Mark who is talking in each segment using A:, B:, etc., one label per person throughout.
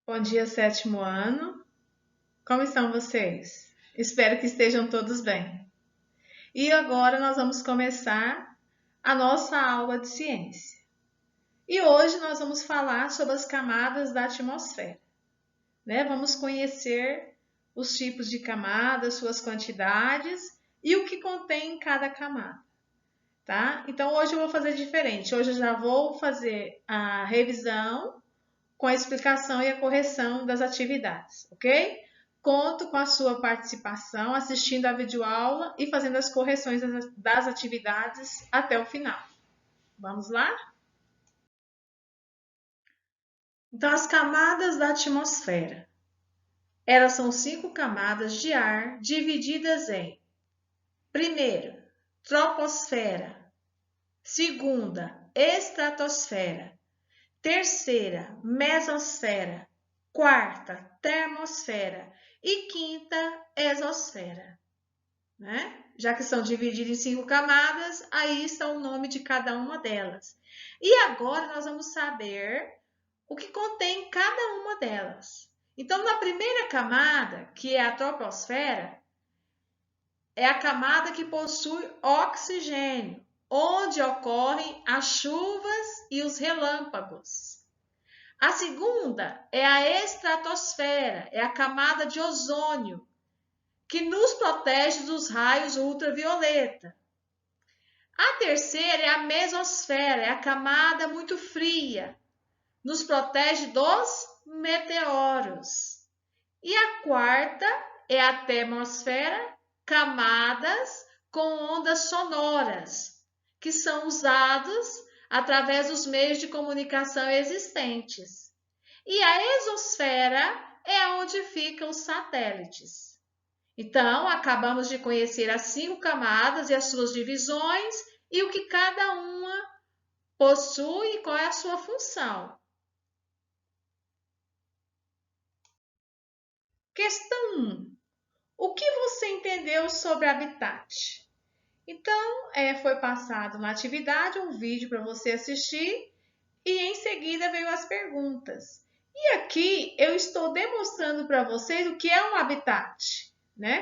A: Bom dia, sétimo ano. Como estão vocês? Espero que estejam todos bem. E agora nós vamos começar a nossa aula de ciência. E hoje nós vamos falar sobre as camadas da atmosfera. Vamos conhecer os tipos de camadas, suas quantidades e o que contém em cada camada. Tá? Então hoje eu vou fazer diferente. Hoje eu já vou fazer a revisão com a explicação e a correção das atividades, ok? Conto com a sua participação, assistindo a videoaula e fazendo as correções das atividades até o final. Vamos lá? Então, as camadas da atmosfera. Elas são 5 camadas de ar divididas em: primeiro, troposfera; segunda, estratosfera; terceira, mesosfera; quarta, termosfera e quinta, exosfera. Já que são divididas em 5 camadas, aí está o nome de cada uma delas. E agora nós vamos saber o que contém cada uma delas. Então, na primeira camada, que é a troposfera, é a camada que possui oxigênio, onde ocorrem as chuvas e os relâmpagos. A segunda é a estratosfera, é a camada de ozônio, que nos protege dos raios ultravioleta. A terceira é a mesosfera, é a camada muito fria, nos protege dos meteoros. E a quarta é a termosfera, camadas com ondas sonoras, que são usadas através dos meios de comunicação existentes. E a exosfera é onde ficam os satélites. Então, acabamos de conhecer as 5 camadas e as suas divisões e o que cada uma possui e qual é a sua função. Questão 1. O que você entendeu sobre habitat? Então, foi passado na atividade um vídeo para você assistir e em seguida veio as perguntas. E aqui eu estou demonstrando para vocês o que é um habitat.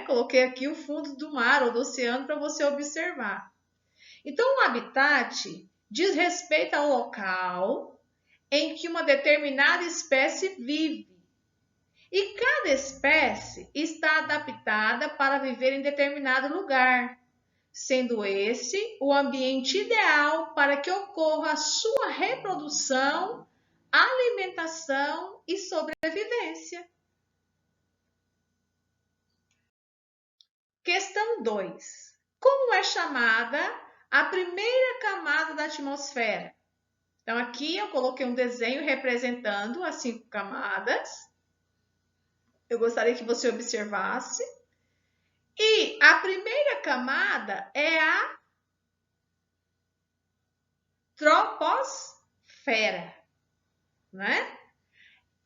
A: Coloquei aqui o fundo do mar ou do oceano para você observar. Então, um habitat diz respeito ao local em que uma determinada espécie vive. E cada espécie está adaptada para viver em determinado lugar, sendo esse o ambiente ideal para que ocorra a sua reprodução, alimentação e sobrevivência. Questão 2. Como é chamada a primeira camada da atmosfera? Então, aqui eu coloquei um desenho representando as 5 camadas. Eu gostaria que você observasse. E a primeira camada é a troposfera,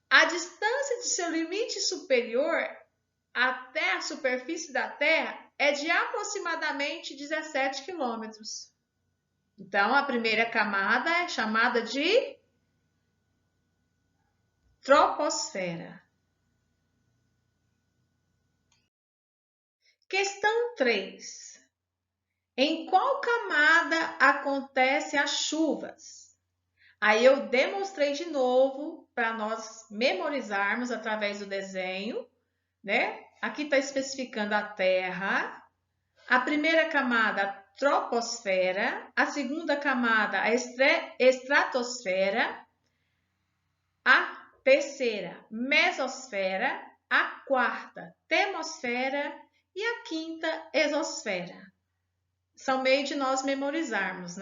A: A distância de seu limite superior até a superfície da Terra é de aproximadamente 17 quilômetros. Então, a primeira camada é chamada de troposfera. Questão 3. Em qual camada acontecem as chuvas? Aí eu demonstrei de novo para nós memorizarmos através do desenho, Aqui está especificando a Terra, a primeira camada, a troposfera, a segunda camada, a estratosfera, a terceira, mesosfera, a quarta, termosfera e a quinta, exosfera. São meio de nós memorizarmos,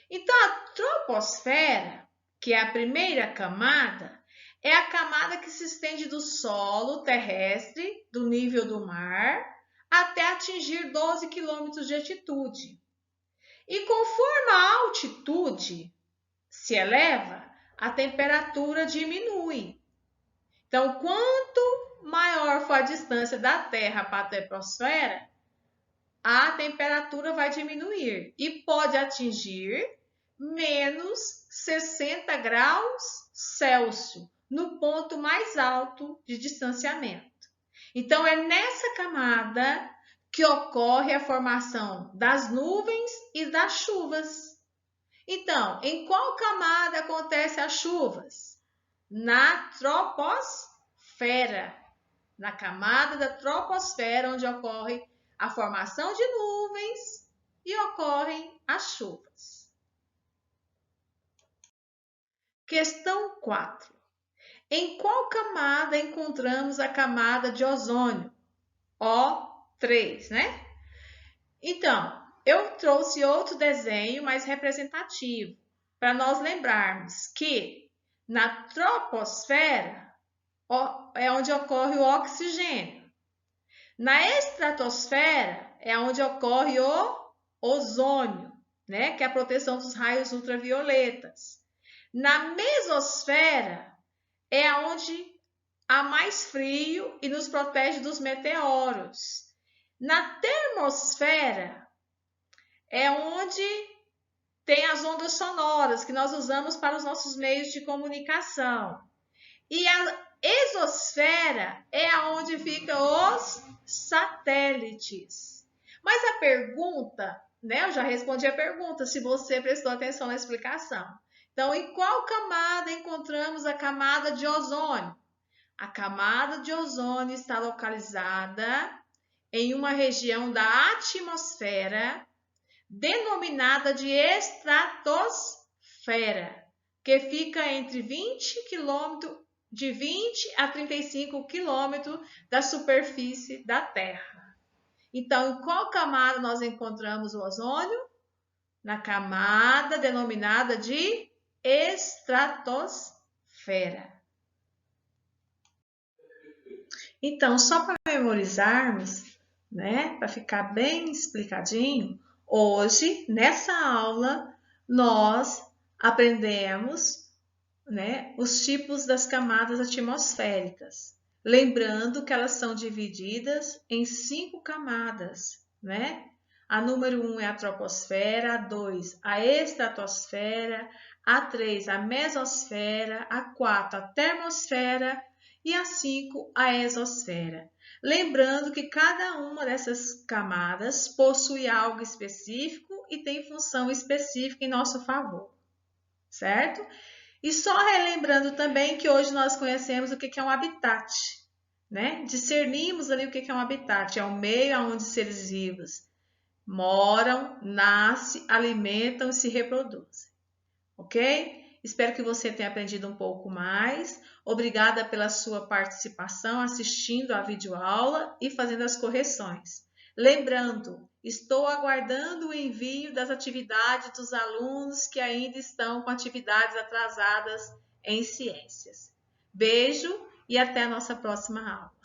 A: Então, a troposfera, que é a primeira camada, é a camada que se estende do solo terrestre, do nível do mar, até atingir 12 quilômetros de altitude. E conforme a altitude se eleva, a temperatura diminui. Então, quanto maior for a distância da Terra para a troposfera, a temperatura vai diminuir e pode atingir menos 60 graus Celsius, no ponto mais alto de distanciamento. Então, é nessa camada que ocorre a formação das nuvens e das chuvas. Então, em qual camada acontecem as chuvas? Na troposfera. Na camada da troposfera, onde ocorre a formação de nuvens e ocorrem as chuvas. Questão 4. Em qual camada encontramos a camada de ozônio? O3, né? Então, eu trouxe outro desenho mais representativo para nós lembrarmos que na troposfera é onde ocorre o oxigênio. Na estratosfera é onde ocorre o ozônio, né? Que é a proteção dos raios ultravioletas. Na mesosfera é onde há mais frio e nos protege dos meteoros. Na termosfera é onde tem as ondas sonoras que nós usamos para os nossos meios de comunicação. E a exosfera é onde ficam os satélites. Mas a pergunta, né? Eu já respondi a pergunta, se você prestou atenção na explicação. Então, em qual camada encontramos a camada de ozônio? A camada de ozônio está localizada em uma região da atmosfera denominada de estratosfera, que fica entre 20 a 35 quilômetros da superfície da Terra. Então, em qual camada nós encontramos o ozônio? Na camada denominada de estratosfera. Então, só para memorizarmos, né, para ficar bem explicadinho, hoje, nessa aula, nós aprendemos, né, os tipos das camadas atmosféricas. Lembrando que elas são divididas em 5 camadas, né? A número 1 é a troposfera, a 2 a estratosfera, a 3 a mesosfera, a 4 a termosfera e a 5 a exosfera. Lembrando que cada uma dessas camadas possui algo específico e tem função específica em nosso favor, certo? E só relembrando também que hoje nós conhecemos o que é um habitat, né? Discernimos ali o que é um habitat, é o meio onde seres vivos moram, nascem, alimentam e se reproduzem, ok? Espero que você tenha aprendido um pouco mais. Obrigada pela sua participação assistindo a videoaula e fazendo as correções. Lembrando, estou aguardando o envio das atividades dos alunos que ainda estão com atividades atrasadas em ciências. Beijo e até a nossa próxima aula.